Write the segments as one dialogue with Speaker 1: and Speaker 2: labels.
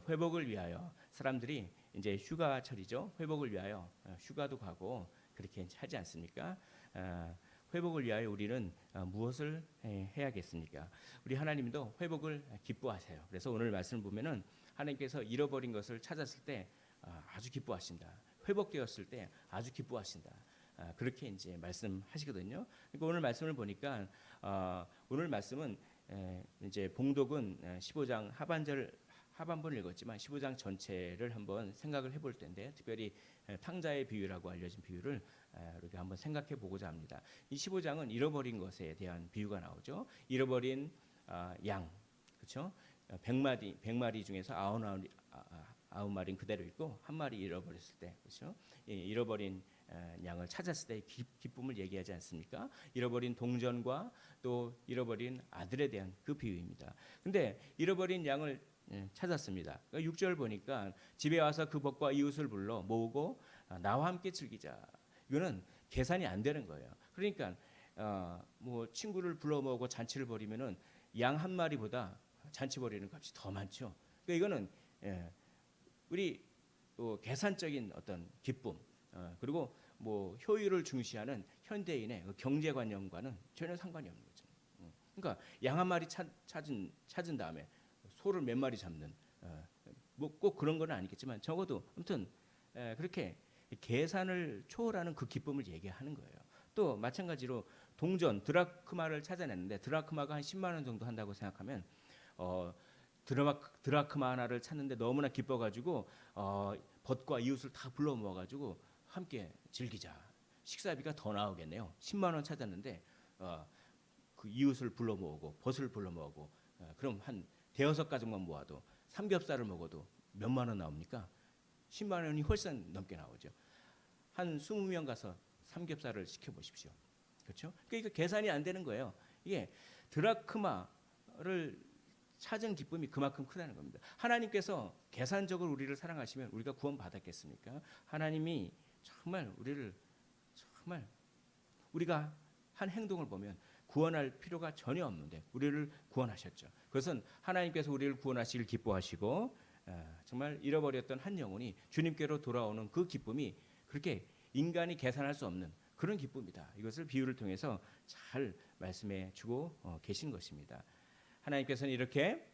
Speaker 1: 회복을 위하여 사람들이 이제 휴가철이죠. 회복을 위하여 휴가도 가고 그렇게 하지 않습니까? 회복을 위하여 우리는 무엇을 해야겠습니까? 우리 하나님도 회복을 기뻐하세요. 그래서 오늘 말씀을 보면은 하나님께서 잃어버린 것을 찾았을 때 아주 기뻐하신다. 회복되었을 때 아주 기뻐하신다. 그렇게 이제 말씀하시거든요. 그러니까 오늘 말씀을 보니까 오늘 말씀은 이제 봉독은 15장 하반부를 읽었지만 15장 전체를 한번 생각을 해볼 텐데 특별히 탕자의 비유라고 알려진 비유를 우리가 한번 생각해 보고자 합니다. 이 15장은 잃어버린 것에 대한 비유가 나오죠. 잃어버린 양, 그렇죠? 100마리 중에서 9마리는 그대로 있고 한 마리 잃어버렸을 때, 그렇죠? 잃어버린 양을 찾았을 때 기쁨을 얘기하지 않습니까? 잃어버린 동전과 또 잃어버린 아들에 대한 그 비유입니다. 근데 잃어버린 양을 찾았습니다. 6절 보니까 집에 와서 그 벗과 이웃을 불러 모으고 나와 함께 즐기자. 이거는 계산이 안 되는 거예요. 그러니까 뭐 친구를 불러 모으고 잔치를 벌이면은 양 한 마리보다 잔치 벌이는 값이 더 많죠. 그러니까 이거는 우리 계산적인 어떤 기쁨 그리고 뭐 효율을 중시하는 현대인의 경제관념과는 전혀 상관이 없는 거죠. 그러니까 양 한 마리 찾은 다음에 소를 몇 마리 잡는 뭐 꼭 그런 건 아니겠지만 적어도 아무튼 그렇게 계산을 초월하는 그 기쁨을 얘기하는 거예요. 또 마찬가지로 동전 드라크마를 찾아냈는데 드라크마가 한 10만 원 정도 한다고 생각하면 드라크마 하나를 찾는데 너무나 기뻐가지고 벗과 이웃을 다 불러 모아가지고 함께 즐기자. 식사비가 더 나오겠네요. 10만 원 찾았는데 그 이웃을 불러 모으고 벗을 불러 모으고 그럼 한 대여섯 가족만 모아도 삼겹살을 먹어도 몇만 원 나옵니까? 10만 원이 훨씬 넘게 나오죠. 한 20명 가서 삼겹살을 시켜 보십시오. 그렇죠? 그러니까 계산이 안 되는 거예요. 이게 드라크마를 찾은 기쁨이 그만큼 크다는 겁니다. 하나님께서 계산적으로 우리를 사랑하시면 우리가 구원 받았겠습니까? 하나님이 정말 우리가 한 행동을 보면 구원할 필요가 전혀 없는데 우리를 구원하셨죠. 그것은 하나님께서 우리를 구원하시길 기뻐하시고 정말 잃어버렸던 한 영혼이 주님께로 돌아오는 그 기쁨이 그렇게 인간이 계산할 수 없는 그런 기쁨이다. 이것을 비유를 통해서 잘 말씀해 주고 계신 것입니다. 하나님께서는 이렇게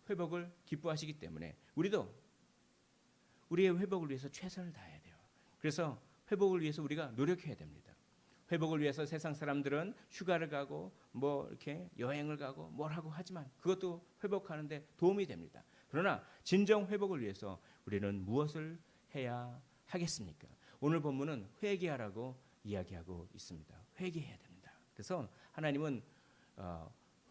Speaker 1: 회복을 기뻐하시기 때문에 우리도 우리의 회복을 위해서 최선을 다해야 돼요. 그래서 회복을 위해서 우리가 노력해야 됩니다. 회복을 위해서 세상 사람들은 휴가를 가고 뭐 이렇게 여행을 가고 뭘 하고 하지만 그것도 회복하는데 도움이 됩니다. 그러나 진정 회복을 위해서 우리는 무엇을 해야 하겠습니까? 오늘 본문은 회개하라고 이야기하고 있습니다. 회개해야 됩니다. 그래서 하나님은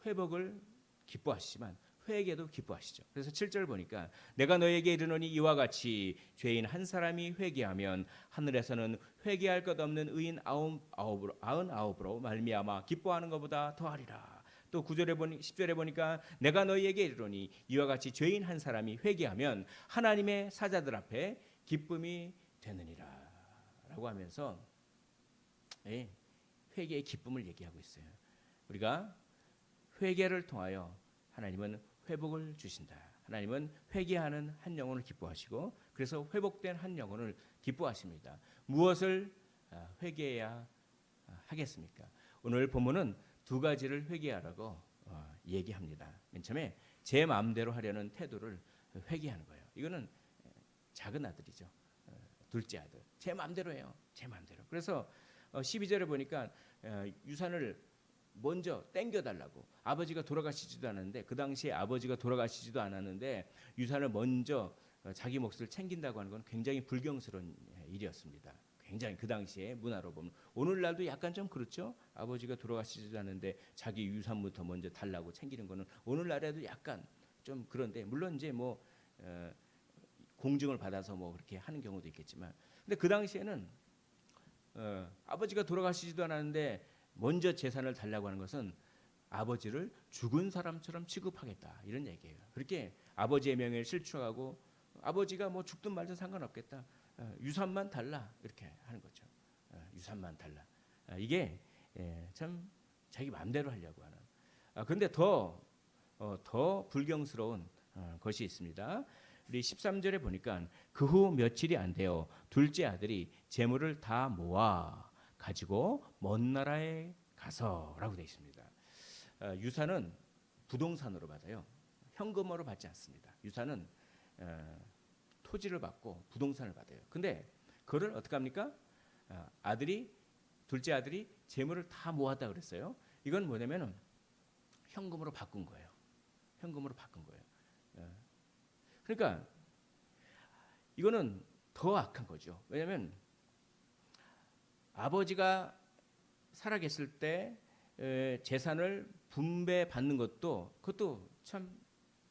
Speaker 1: 회복을 기뻐하시지만 회개도 기뻐하시죠. 그래서 7절 보니까 내가 너에게 이르노니 이와 같이 죄인 한 사람이 회개하면 하늘에서는 회개할 것 없는 의인 99으로 말미암아 기뻐하는 것보다 더하리라. 또 10절에 보니까 내가 너희에게 이르노니 이와 같이 죄인 한 사람이 회개하면 하나님의 사자들 앞에 기쁨이 되느니라 라고 하면서 회개의 기쁨을 얘기하고 있어요. 우리가 회개를 통하여 하나님은 회복을 주신다. 하나님은 회개하는 한 영혼을 기뻐하시고 그래서 회복된 한 영혼을 기뻐하십니다. 무엇을 회개해야 하겠습니까? 오늘 본문은 두 가지를 회개하라고 얘기합니다. 맨 처음에 제 마음대로 하려는 태도를 회개하는 거예요. 이거는 작은 아들이죠. 둘째 아들. 제 마음대로 해요. 제 마음대로. 그래서 12절에 보니까 유산을 먼저 땡겨달라고 아버지가 돌아가시지도 않았는데 그 당시에 아버지가 돌아가시지도 않았는데 유산을 먼저 자기 몫을 챙긴다고 하는 건 굉장히 불경스러운 일이었습니다. 굉장히 그 당시에 문화로 보면 오늘날도 약간 좀 그렇죠. 아버지가 돌아가시지도 않았는데 자기 유산부터 먼저 달라고 챙기는 거는 오늘날에도 약간 좀 그런데 물론 이제 뭐 공증을 받아서 뭐 그렇게 하는 경우도 있겠지만 근데 그 당시에는 아버지가 돌아가시지도 않았는데 먼저 재산을 달라고 하는 것은 아버지를 죽은 사람처럼 취급하겠다 이런 얘기예요. 그렇게 아버지의 명예를 실추하고 아버지가 뭐 죽든 말든 상관없겠다. 유산만 달라 이렇게 하는 거죠. 유산만 달라. 이게 참 자기 마음대로 하려고 하는. 그런데 더 불경스러운 것이 있습니다. 우리 13절에 보니까 그 후 며칠이 안 돼요. 둘째 아들이 재물을 다 모아 가지고 먼 나라에 가서라고 되어 있습니다. 유산은 부동산으로 받아요. 현금으로 받지 않습니다. 유산은 토지를 받고 부동산을 받아요. 근데 그걸 어떻게 합니까? 둘째 아들이 재물을 다 모았다 그랬어요. 이건 뭐냐면은 현금으로 바꾼 거예요. 현금으로 바꾼 거예요. 그러니까 이거는 더 악한 거죠. 왜냐하면 아버지가 살아계실 때 재산을 분배받는 그것도 참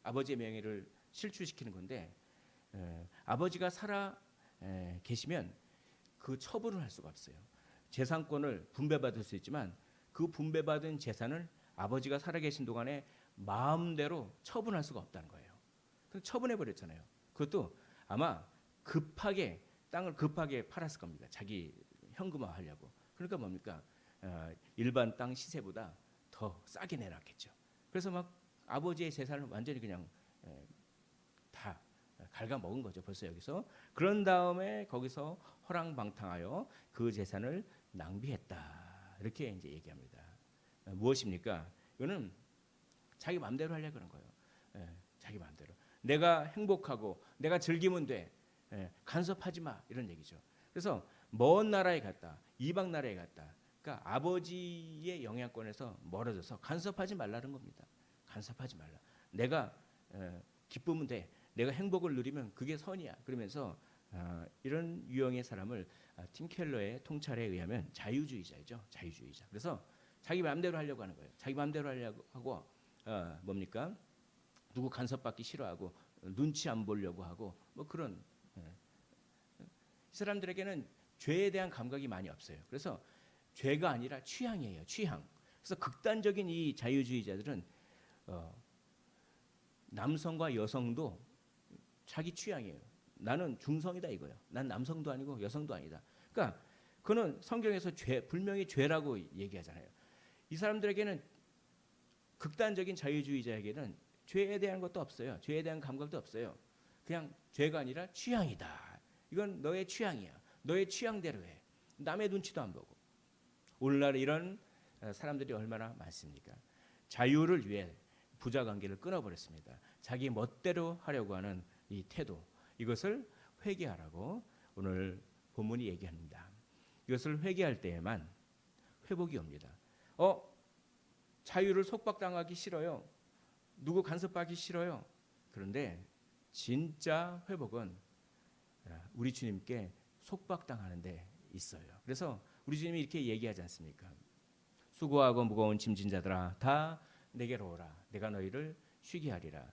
Speaker 1: 아버지의 명예를 실추시키는 건데, 아버지가 살아 계시면 그 처분을 할 수가 없어요. 재산권을 분배받을 수 있지만 그 분배받은 재산을 아버지가 살아계신 동안에 마음대로 처분할 수가 없다는 거예요. 처분해 버렸잖아요. 그것도 아마 땅을 급하게 팔았을 겁니다. 자기 현금화하려고. 그러니까 뭡니까? 일반 땅 시세보다 더 싸게 내놨겠죠. 그래서 막 아버지의 재산을 완전히 그냥 다 갉아먹은 거죠. 벌써 여기서. 그런 다음에 거기서 허랑방탕하여 그 재산을 낭비했다. 이렇게 이제 얘기합니다. 무엇입니까? 이거는 자기 마음대로 하려고 그런 거예요. 자기 마음대로. 내가 행복하고 내가 즐기면 돼. 간섭하지 마. 이런 얘기죠. 그래서 먼 나라에 갔다. 이방 나라에 갔다. 그러니까 아버지의 영향권에서 멀어져서 간섭하지 말라는 겁니다. 간섭하지 말라. 내가 기쁘면 돼. 내가 행복을 누리면 그게 선이야. 그러면서 이런 유형의 사람을 팀 켈러의 통찰에 의하면 자유주의자이죠. 자유주의자. 그래서 자기 마음대로 하려고 하는 거예요. 자기 마음대로 하려고 하고 뭡니까? 누구 간섭받기 싫어하고 눈치 안 보려고 하고 뭐 그런. 이 사람들에게는 죄에 대한 감각이 많이 없어요. 그래서 죄가 아니라 취향이에요. 취향. 그래서 극단적인 이 자유주의자들은 남성과 여성도 자기 취향이에요. 나는 중성이다 이거예요. 난 남성도 아니고 여성도 아니다. 그러니까 그는 성경에서 분명히 죄라고 얘기하잖아요. 이 사람들에게는 극단적인 자유주의자에게는 죄에 대한 것도 없어요. 죄에 대한 감각도 없어요. 그냥 죄가 아니라 취향이다. 이건 너의 취향이야. 너의 취향대로 해. 남의 눈치도 안 보고. 오늘날 이런 사람들이 얼마나 많습니까? 자유를 위해 부자 관계를 끊어버렸습니다. 자기 멋대로 하려고 하는 이 태도, 이것을 회개하라고 오늘 본문이 얘기합니다. 이것을 회개할 때에만 회복이 옵니다. 자유를 속박당하기 싫어요. 누구 간섭하기 싫어요. 그런데 진짜 회복은 우리 주님께 속박당하는 데 있어요. 그래서 우리 주님이 이렇게 얘기하지 않습니까? 수고하고 무거운 짐진 자들아 다 내게로 오라. 내가 너희를 쉬게 하리라.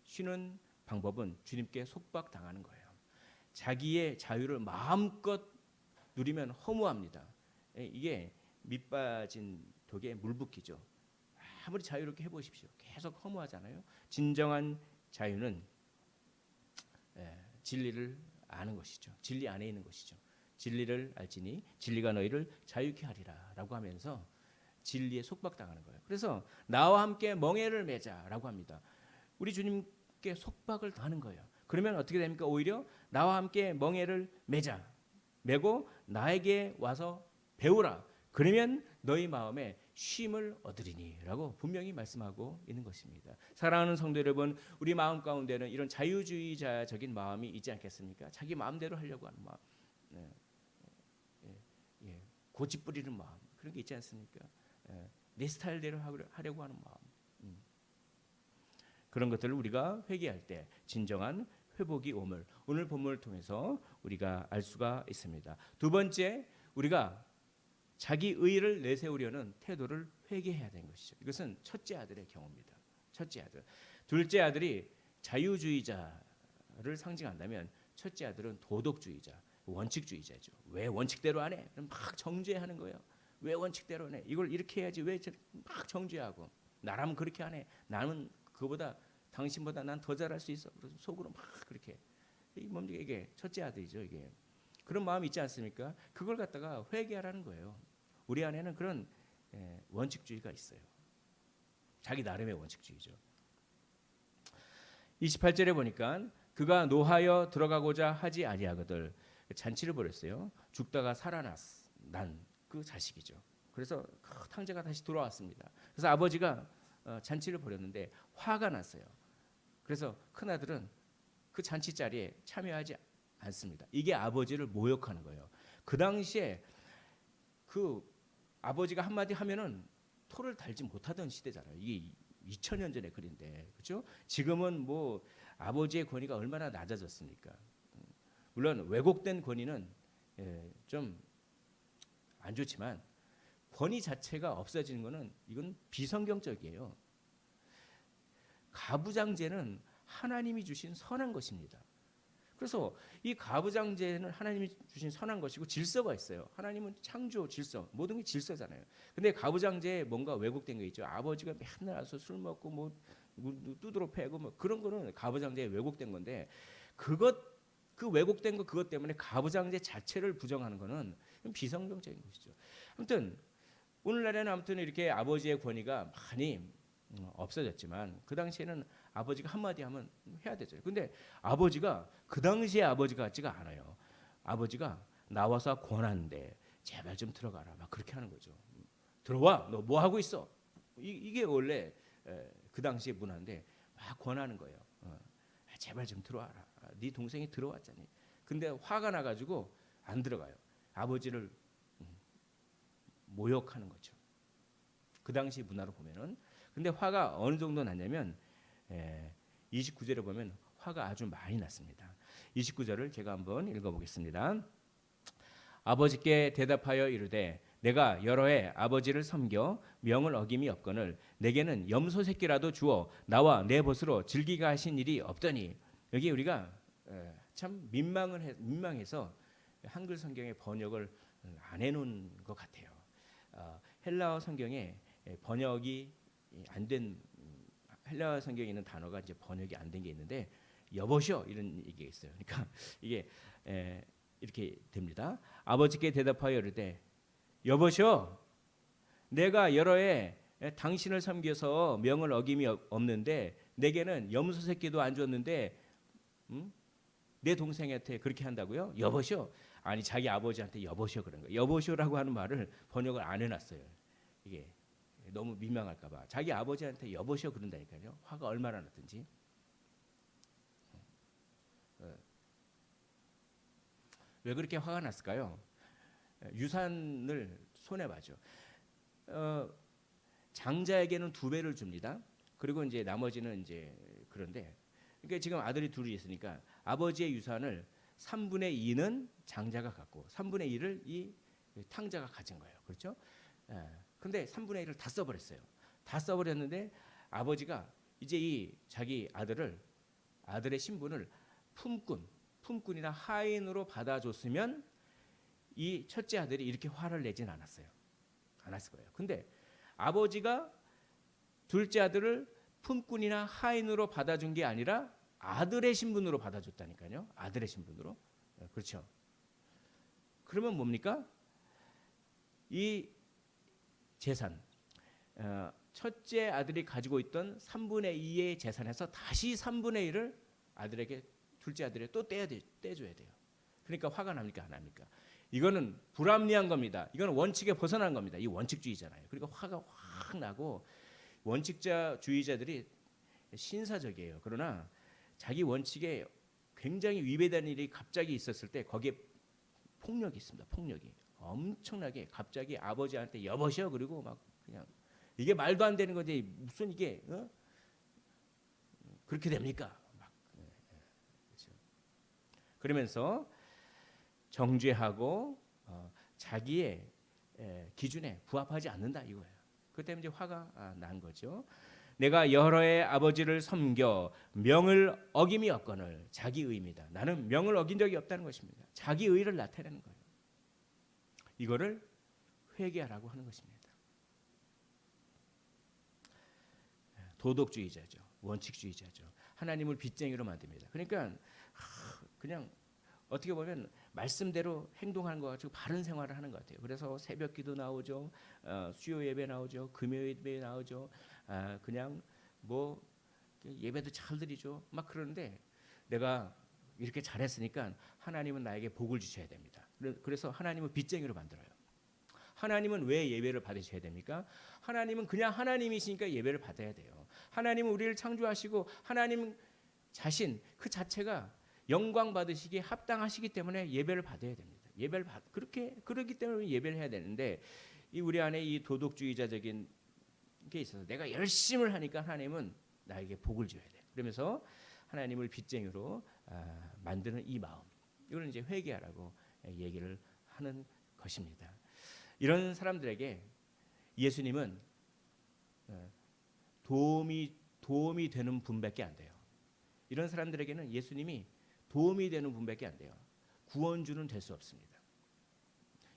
Speaker 1: 쉬는 방법은 주님께 속박당하는 거예요. 자기의 자유를 마음껏 누리면 허무합니다. 이게 밑빠진 독에 물 붓기죠. 아무리 자유롭게 해보십시오. 계속 허무하잖아요. 진정한 자유는 진리를 아는 것이죠. 진리 안에 있는 것이죠. 진리를 알지니 진리가 너희를 자유케 하리라 라고 하면서 진리에 속박당하는 거예요. 그래서 나와 함께 멍에를 매자라고 합니다. 우리 주님께 속박을 하는 거예요. 그러면 어떻게 됩니까? 오히려 나와 함께 멍에를 매고 나에게 와서 배우라. 그러면 너희 마음에 쉼을 얻으리니 라고 분명히 말씀하고 있는 것입니다. 사랑하는 성도 여러분, 우리 마음 가운데는 이런 자유주의자적인 마음이 있지 않겠습니까? 자기 마음대로 하려고 하는 마음, 고집 부리는 마음, 그런 게 있지 않습니까? 내 스타일대로 하려고 하는 마음, 그런 것들을 우리가 회개할 때 진정한 회복이 옴을 오늘 본문을 통해서 우리가 알 수가 있습니다. 두 번째, 우리가 자기 의를 내세우려는 태도를 회개해야 되는 것이죠. 이것은 첫째 아들의 경우입니다. 첫째 아들. 둘째 아들이 자유주의자를 상징한다면 첫째 아들은 도덕주의자, 원칙주의자죠. 왜 원칙대로 안 해? 그럼 막 정죄하는 거예요. 왜 원칙대로 안 해? 이걸 이렇게 해야지 왜 막 정죄하고. 나라면 그렇게 안 해. 나는 그보다 당신보다 난 더 잘할 수 있어. 그래서 속으로 막 그렇게. 뭡니까 이게 첫째 아들이죠. 이게. 그런 마음이 있지 않습니까? 그걸 갖다가 회개하라는 거예요. 우리 안에는 그런 원칙주의가 있어요. 자기 나름의 원칙주의죠. 28절에 보니까 그가 노하여 들어가고자 하지 아니하거늘 잔치를 벌였어요. 죽다가 살아난 그 자식이죠. 그래서 그 탕자가 다시 돌아왔습니다. 그래서 아버지가 잔치를 벌였는데 화가 났어요. 그래서 큰 아들은 그 잔치 자리에 참여하지 않습니다. 이게 아버지를 모욕하는 거예요. 그 당시에 그 아버지가 한마디 하면은 토를 달지 못하던 시대잖아요. 이게 2000년 전의 글인데, 그렇죠? 지금은 뭐 아버지의 권위가 얼마나 낮아졌습니까? 물론 왜곡된 권위는 좀 안 좋지만 권위 자체가 없어지는 것은 이건 비성경적이에요. 가부장제는 하나님이 주신 선한 것입니다. 그래서 이 가부장제는 하나님이 주신 선한 것이고 질서가 있어요. 하나님은 창조 질서, 모든 게 질서잖아요. 근데 가부장제에 뭔가 왜곡된 게 있죠. 아버지가 맨날 와서 술 먹고 뭐 두드러 패고 뭐 그런 거는 가부장제에 왜곡된 건데 그 왜곡된 거 그것 때문에 가부장제 자체를 부정하는 거는 비성경적인 것이죠. 아무튼 오늘날에는 아무튼 이렇게 아버지의 권위가 많이 없어졌지만 그 당시에는 아버지가 한마디 하면 해야 되죠. 근데 아버지가 그 당시에 아버지 같지가 않아요. 아버지가 나와서 권하는데 제발 좀 들어가라 막 그렇게 하는 거죠. 들어와, 너 뭐 하고 있어? 이게 원래 그 당시의 문화인데 막 권하는 거예요. 제발 좀 들어와라. 네 동생이 들어왔잖니. 근데 화가 나가지고 안 들어가요. 아버지를 모욕하는 거죠. 그 당시 문화로 보면은. 근데 화가 어느 정도 났냐면 29절에 보면 화가 아주 많이 났습니다. 29절을 제가 한번 읽어보겠습니다. 아버지께 대답하여 이르되 내가 여러 해 아버지를 섬겨 명을 어김이 없거늘 내게는 염소 새끼라도 주어 나와 내 벗으로 즐기가 하신 일이 없더니. 여기 우리가 참 민망해서 한글 성경의 번역을 안 해놓은 것 같아요. 헬라어 성경에 번역이 안 된 헬라어 성경에 있는 단어가 이제 번역이 안 된 게 있는데 여보시오 이런 얘기가 있어요. 그러니까 이게 이렇게 됩니다. 아버지께 대답하여 이르되 여보시오 내가 여러 해 당신을 섬겨서 명을 어김이 없는데 내게는 염소 새끼도 안 줬는데 내 동생한테 그렇게 한다고요? 여보시오. 아니 자기 아버지한테 여보시오 그런 거예요. 여보시오라고 하는 말을 번역을 안 해놨어요. 이게 너무 민망할까 봐. 자기 아버지한테 여보시오 그런다니까요. 화가 얼마나 났든지. 왜 그렇게 화가 났을까요? 유산을 손해봐죠. 장자에게는 2배를 줍니다. 그리고 이제 나머지는 이제 그런데 그러니까 지금 아들이 둘이 있으니까 아버지의 유산을 3분의 2는 장자가 갖고 3분의 1을 이 탕자가 가진 거예요. 그렇죠? 근데 3분의 1을 다 써버렸어요. 다 써버렸는데 아버지가 이제 이 자기 아들의 신분을 품꾼이나 하인으로 받아줬으면 이 첫째 아들이 이렇게 화를 내진 않았을 거예요. 근데 아버지가 둘째 아들을 품꾼이나 하인으로 받아준 게 아니라 아들의 신분으로 받아줬다니까요. 아들의 신분으로. 그렇죠. 그러면 뭡니까? 이 재산, 첫째 아들이 가지고 있던 3분의 2의 재산에서 다시 3분의 1을 아들에게 둘째 아들에게 또 떼줘야 돼요. 그러니까 화가 납니까 안 납니까? 이거는 불합리한 겁니다. 이거는 원칙에 벗어난 겁니다. 이 원칙주의잖아요. 그러니까 화가 확 나고 원칙주의자들이 신사적이에요. 그러나 자기 원칙에 굉장히 위배되는 일이 갑자기 있었을 때 거기에 폭력이 있습니다. 폭력이 엄청나게 갑자기 아버지한테 여보시오 그리고 막 그냥 이게 말도 안 되는 건데 무슨 이게 그렇게 됩니까? 막 그렇죠. 그러면서 정죄하고 자기의 기준에 부합하지 않는다 이거예요. 그 때문에 이제 화가 난 거죠. 내가 여러 해 아버지를 섬겨 명을 어김이 없거늘 자기 의입니다. 나는 명을 어긴 적이 없다는 것입니다. 자기 의를 나타내는 거예요. 이거를 회개하라고 하는 것입니다. 도덕주의자죠. 원칙주의자죠. 하나님을 빚쟁이로 만듭니다. 그러니까 그냥 어떻게 보면 말씀대로 행동하는 것 가지고 바른 생활을 하는 것 같아요. 그래서 새벽기도 나오죠, 수요 예배 나오죠, 금요 예배 나오죠. 그냥 뭐 예배도 잘 드리죠. 막 그러는데 내가 이렇게 잘했으니까 하나님은 나에게 복을 주셔야 됩니다. 그래서 하나님은 빚쟁이로 만들어요. 하나님은 왜 예배를 받으셔야 됩니까? 하나님은 그냥 하나님이시니까 예배를 받아야 돼요. 하나님은 우리를 창조하시고 하나님 자신 그 자체가 영광 받으시기에 합당하시기 때문에 예배를 받아야 됩니다. 그렇기 때문에 예배를 해야 되는데 이 우리 안에 이 도덕주의자적인 게 있어서 내가 열심을 하니까 하나님은 나에게 복을 줘야 돼. 그러면서 하나님을 빚쟁이로 만드는 이 마음, 이거는 이제 회개하라고 얘기를 하는 것입니다. 이런 사람들에게 예수님은 도움이 되는 분밖에 안 돼요. 이런 사람들에게는 예수님이 도움이 되는 분밖에 안 돼요. 구원주는 될 수 없습니다.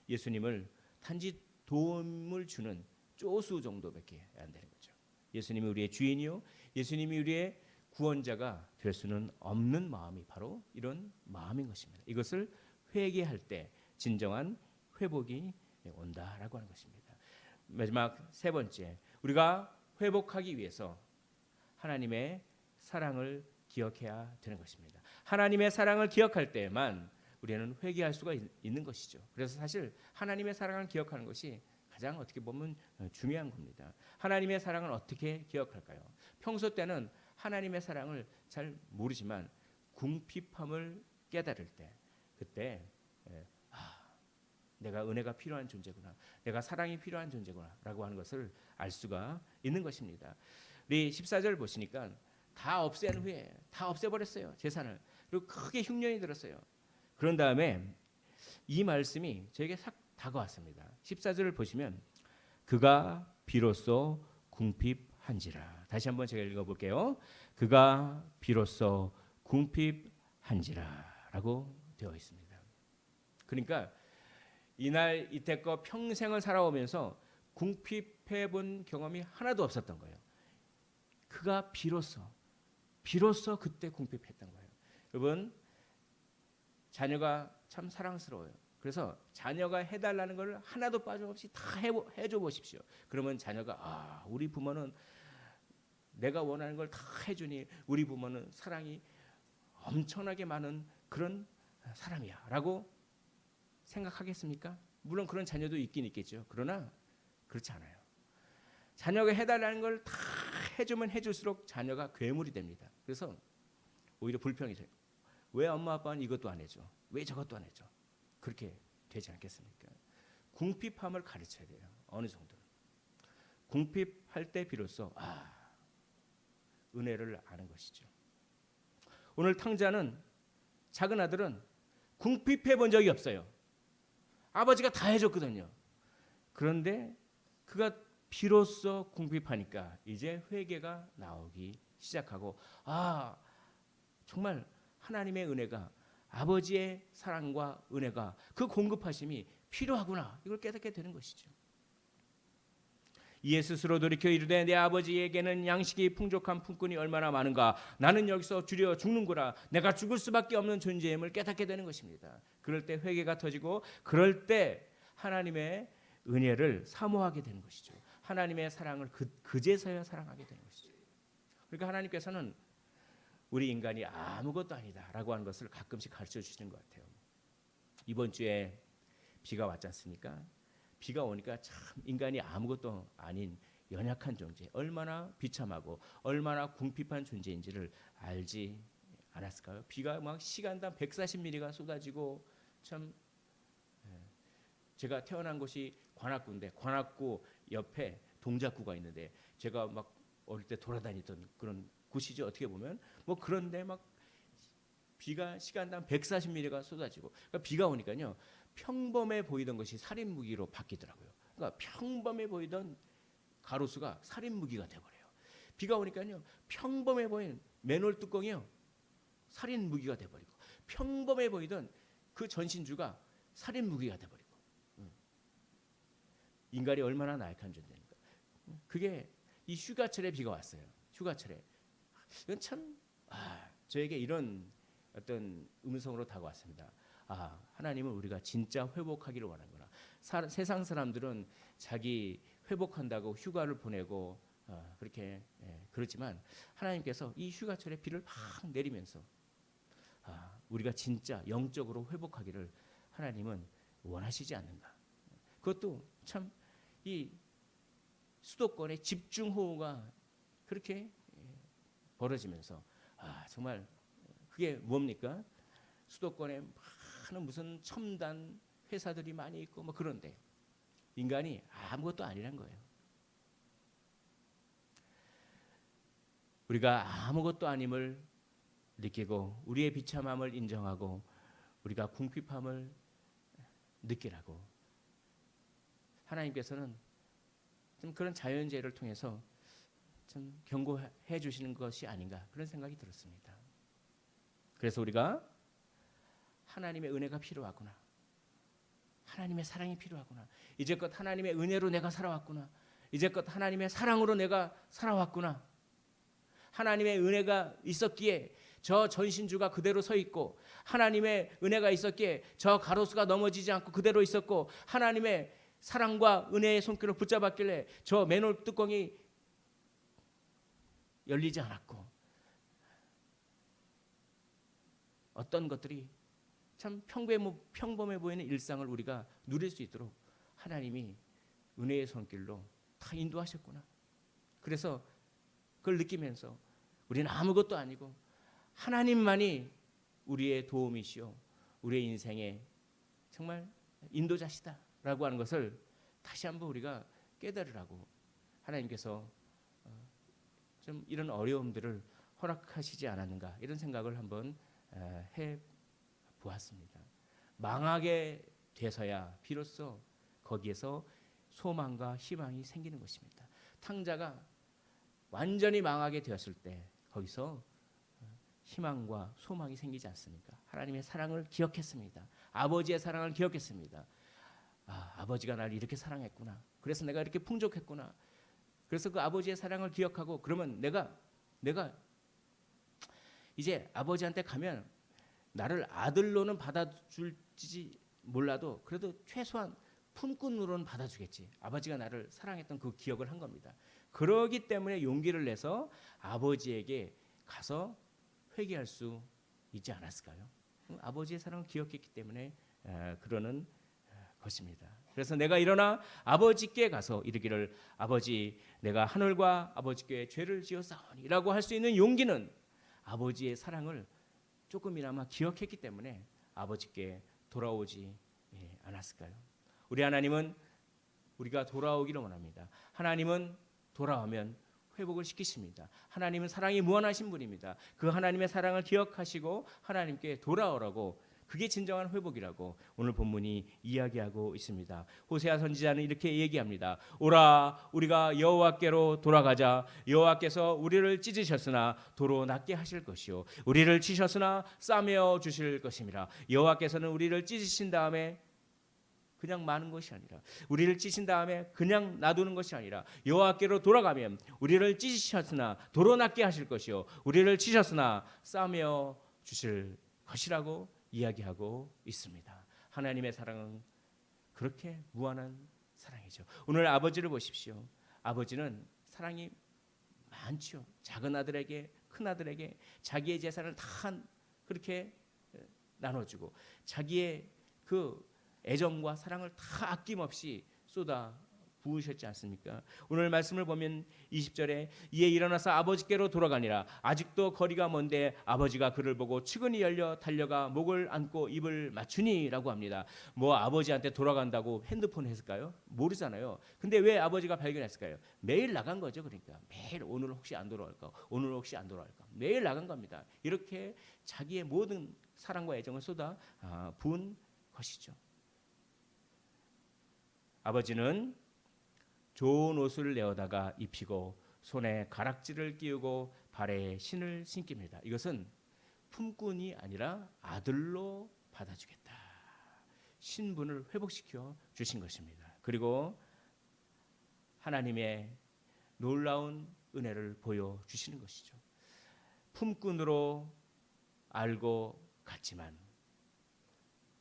Speaker 1: 예수님을 단지 도움을 주는 쪼수 정도밖에 안 되는 거죠. 예수님이 우리의 주인이요, 예수님이 우리의 구원자가 될 수는 없는 마음이 바로 이런 마음인 것입니다. 이것을 회개할 때 진정한 회복이 온다라고 하는 것입니다. 마지막 세 번째, 우리가 회복하기 위해서 하나님의 사랑을 기억해야 되는 것입니다. 하나님의 사랑을 기억할 때만 우리는 회개할 수가 있는 것이죠. 그래서 사실 하나님의 사랑을 기억하는 것이 가장 어떻게 보면 중요한 겁니다. 하나님의 사랑을 어떻게 기억할까요? 평소 때는 하나님의 사랑을 잘 모르지만 궁핍함을 깨달을 때, 그때 내가 은혜가 필요한 존재구나, 내가 사랑이 필요한 존재구나라고 하는 것을 알 수가 있는 것입니다. 우리 14절 보시니까 다 없앤 후에 다 없애버렸어요, 재산을. 그리고 크게 흉년이 들었어요. 그런 다음에 이 말씀이 저에게 싹 다가왔습니다. 14절을 보시면 그가 비로소 궁핍한지라. 다시 한번 제가 읽어볼게요. 그가 비로소 궁핍한지라 라고 되어 있습니다. 그러니까 이날 이때껏 평생을 살아오면서 궁핍해 본 경험이 하나도 없었던 거예요. 그가 비로소 그때 궁핍했던 거예요. 여러분, 자녀가 참 사랑스러워요. 그래서 자녀가 해달라는 걸 하나도 빠짐없이 다 해줘 보십시오. 그러면 자녀가 우리 부모는 내가 원하는 걸 다 해주니 우리 부모는 사랑이 엄청나게 많은 그런 사람이야 라고 생각하겠습니까? 물론 그런 자녀도 있긴 있겠죠. 그러나 그렇지 않아요. 자녀가 해달라는 걸 다 해주면 해줄수록 자녀가 괴물이 됩니다. 그래서 오히려 불평이 돼요. 왜 엄마 아빠는 이것도 안 해줘? 왜 저것도 안 해줘? 그렇게 되지 않겠습니까? 궁핍함을 가르쳐야 돼요. 어느 정도는. 궁핍할 때 비로소 은혜를 아는 것이죠. 오늘 탕자는, 작은 아들은 궁핍해 본 적이 없어요. 아버지가 다 해줬거든요. 그런데 그가 비로소 궁핍하니까 이제 회개가 나오기 시작하고 정말 하나님의 은혜가, 아버지의 사랑과 은혜가, 그 공급하심이 필요하구나, 이걸 깨닫게 되는 것이죠. 이에 스스로 돌이켜 이르되 내 아버지에게는 양식이 풍족한 품꾼이 얼마나 많은가, 나는 여기서 주려 죽는구나, 내가 죽을 수밖에 없는 존재임을 깨닫게 되는 것입니다. 그럴 때 회개가 터지고, 그럴 때 하나님의 은혜를 사모하게 되는 것이죠. 하나님의 사랑을 그제서야 사랑하게 되는 것이죠. 그러니까 하나님께서는 우리 인간이 아무것도 아니다라고 하는 것을 가끔씩 가르쳐 주시는 것 같아요. 이번 주에 비가 왔지 않습니까? 비가 오니까 참 인간이 아무것도 아닌 연약한 존재, 얼마나 비참하고 얼마나 궁핍한 존재인지를 알지 않았을까요? 비가 막 시간당 140mm가 쏟아지고, 참 제가 태어난 곳이 관악구인데 관악구 옆에 동작구가 있는데 제가 막 어릴 때 돌아다니던 그런 곳이죠. 어떻게 보면 그런데 막 비가 시간당 140mm가 쏟아지고, 그러니까 비가 오니까요 평범해 보이던 것이 살인 무기로 바뀌더라고요. 그러니까 평범해 보이던 가로수가 살인 무기가 돼버려요. 비가 오니까요 평범해 보이는 맨홀 뚜껑이요 살인 무기가 돼버리고, 평범해 보이던 그 전신주가 살인 무기가 돼버리고. 인간이 얼마나 나약한 존재입니까? 그게 이 휴가철에 비가 왔어요. 휴가철에. 이건 참 저에게 이런 어떤 음성으로 다가왔습니다. 하나님은 우리가 진짜 회복하기를 원하는구나. 세상 사람들은 자기 회복한다고 휴가를 보내고 그렇게 그렇지만 하나님께서 이 휴가철에 비를 막 내리면서 우리가 진짜 영적으로 회복하기를 하나님은 원하시지 않는가. 그것도 참 이 수도권의 집중호우가 그렇게 벌어지면서 정말 그게 뭡니까? 수도권에 많은 무슨 첨단 회사들이 많이 있고 뭐 그런데 인간이 아무것도 아니란 거예요. 우리가 아무것도 아님을 느끼고 우리의 비참함을 인정하고 우리가 궁핍함을 느끼라고 하나님께서는 좀 그런 자연재해를 통해서 좀 경고해 주시는 것이 아닌가 그런 생각이 들었습니다. 그래서 우리가 하나님의 은혜가 필요하구나. 하나님의 사랑이 필요하구나. 이제껏 하나님의 은혜로 내가 살아왔구나. 이제껏 하나님의 사랑으로 내가 살아왔구나. 하나님의 은혜가 있었기에 저 전신주가 그대로 서 있고 하나님의 은혜가 있었기에 저 가로수가 넘어지지 않고 그대로 있었고 하나님의 사랑과 은혜의 손길을 붙잡았길래 저 맨홀 뚜껑이 열리지 않았고 어떤 것들이 참 평범해 보이는 일상을 우리가 누릴 수 있도록 하나님이 은혜의 손길로 다 인도하셨구나. 그래서 그걸 느끼면서 우리는 아무것도 아니고 하나님만이 우리의 도움이시오. 우리의 인생의 정말 인도자시다라고 하는 것을 다시 한번 우리가 깨달으라고 하나님께서 좀 이런 어려움들을 허락하시지 않았는가 이런 생각을 한번 해 보았습니다. 망하게 돼서야 비로소 거기에서 소망과 희망이 생기는 것입니다. 탕자가 완전히 망하게 되었을 때 거기서 희망과 소망이 생기지 않습니까? 하나님의 사랑을 기억했습니다. 아버지의 사랑을 기억했습니다. 아버지가 나를 이렇게 사랑했구나. 그래서 내가 이렇게 풍족했구나. 그래서 그 아버지의 사랑을 기억하고 그러면 내가 이제 아버지한테 가면 나를 아들로는 받아줄지 몰라도 그래도 최소한 품꾼으로는 받아주겠지. 아버지가 나를 사랑했던 그 기억을 한 겁니다. 그러기 때문에 용기를 내서 아버지에게 가서 회개할 수 있지 않았을까요? 아버지의 사랑을 기억했기 때문에 그러는 것입니다. 그래서 내가 일어나 아버지께 가서 이르기를 아버지 내가 하늘과 아버지께 죄를 지었사오니라고 할 수 있는 용기는 아버지의 사랑을 조금이나마 기억했기 때문에 아버지께 돌아오지 않았을까요? 우리 하나님은 우리가 돌아오기를 원합니다. 하나님은 돌아오면 회복을 시키십니다. 하나님은 사랑이 무한하신 분입니다. 그 하나님의 사랑을 기억하시고 하나님께 돌아오라고 그게 진정한 회복이라고 오늘 본문이 이야기하고 있습니다. 호세아 선지자는 이렇게 얘기합니다. 오라 우리가 여호와께로 돌아가자. 여호와께서 우리를 찢으셨으나 도로 낫게 하실 것이요 우리를 치셨으나 싸매어 주실 것임이라. 여호와께서는 우리를 찢으신 다음에 그냥 마는 것이 아니라 우리를 찢으신 다음에 그냥 놔두는 것이 아니라 여호와께로 돌아가면 우리를 찢으셨으나 도로 낫게 하실 것이요 우리를 치셨으나 싸매어 주실 것이라고 이야기하고 있습니다. 하나님의 사랑은 그렇게 무한한 사랑이죠. 오늘 아버지를 보십시오. 아버지는 사랑이 많죠. 작은 아들에게 큰 아들에게 자기의 재산을 다 그렇게 나눠주고 자기의 그 애정과 사랑을 다 아낌없이 쏟아 부으셨지 않습니까? 오늘 말씀을 보면 20절에 이에 일어나서 아버지께로 돌아가니라. 아직도 거리가 먼데 아버지가 그를 보고 측은히 열려 달려가 목을 안고 입을 맞추니라고 합니다. 뭐 아버지한테 돌아간다고 핸드폰 했을까요? 모르잖아요. 근데 왜 아버지가 발견했을까요? 매일 나간 거죠. 그러니까 매일 오늘 혹시 안 돌아올까? 오늘 혹시 안 돌아올까? 매일 나간 겁니다. 이렇게 자기의 모든 사랑과 애정을 쏟아 부은 것이죠. 아버지는 좋은 옷을 내어다가 입히고 손에 가락지를 끼우고 발에 신을 신깁니다. 이것은 품꾼이 아니라 아들로 받아주겠다. 신분을 회복시켜 주신 것입니다. 그리고 하나님의 놀라운 은혜를 보여주시는 것이죠. 품꾼으로 알고 갔지만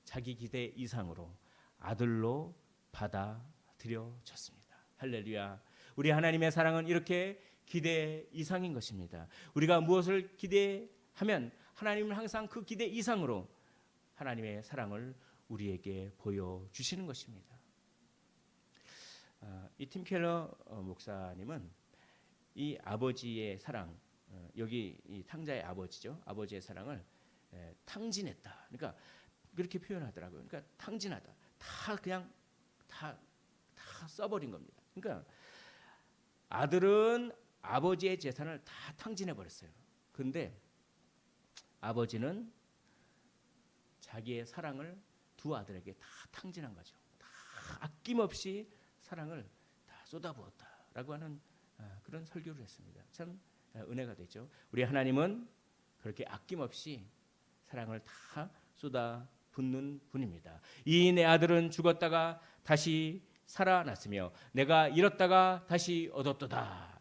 Speaker 1: 자기 기대 이상으로 아들로 받아들여졌습니다. 할렐루야. 우리 하나님의 사랑은 이렇게 기대 이상인 것입니다. 우리가 무엇을 기대하면 하나님은 항상 그 기대 이상으로 하나님의 사랑을 우리에게 보여주시는 것입니다. 이 팀 켈러 목사님은 이 아버지의 사랑, 여기 이 탕자의 아버지죠. 아버지의 사랑을 탕진했다. 그러니까 그렇게 표현하더라고요. 그러니까 탕진하다. 다 그냥 다 써버린 겁니다. 그러니까 아들은 아버지의 재산을 다 탕진해 버렸어요. 그런데 아버지는 자기의 사랑을 두 아들에게 다 탕진한 거죠. 다 아낌없이 사랑을 다 쏟아부었다라고 하는 그런 설교를 했습니다. 참 은혜가 되죠. 우리 하나님은 그렇게 아낌없이 사랑을 다 쏟아붓는 분입니다. 이 내 아들은 죽었다가 다시 살아났으며 내가 잃었다가 다시 얻었도다.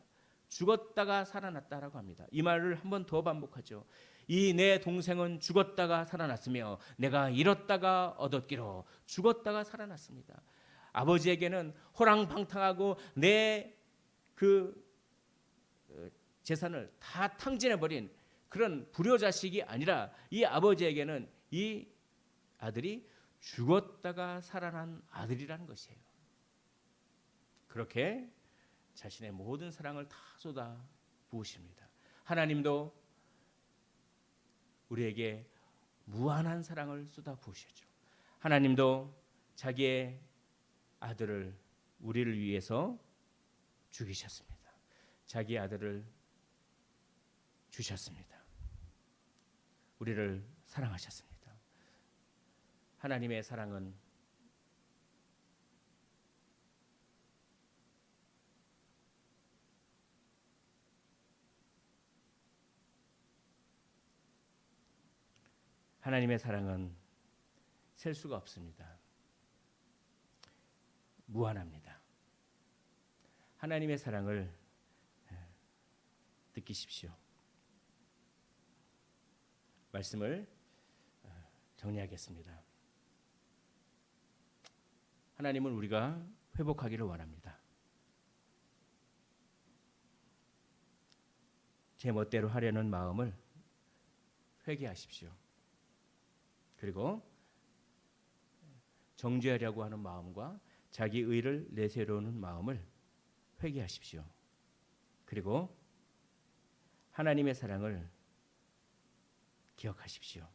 Speaker 1: 죽었다가 살아났다라고 합니다. 이 말을 한 번 더 반복하죠. 이 내 동생은 죽었다가 살아났으며 내가 잃었다가 얻었기로. 죽었다가 살아났습니다. 아버지에게는 호랑방탕하고 내 그 재산을 다 탕진해버린 그런 불효자식이 아니라 이 아버지에게는 이 아들이 죽었다가 살아난 아들이라는 것이에요. 그렇게 자신의 모든 사랑을 다 쏟아 부으십니다. 하나님도 우리에게 무한한 사랑을 쏟아 부으셨죠. 하나님도 자기의 아들을 우리를 위해서 죽이셨습니다. 자기 아들을 주셨습니다. 우리를 사랑하셨습니다. 하나님의 사랑은 셀 수가 없습니다. 무한합니다. 하나님의 사랑을 느끼십시오. 말씀을 정리하겠습니다. 하나님은 우리가 회복하기를 원합니다. 제 멋대로 하려는 마음을 회개하십시오. 그리고 정죄하려고 하는 마음과 자기 의를 내세우려는 마음을 회개하십시오. 그리고 하나님의 사랑을 기억하십시오.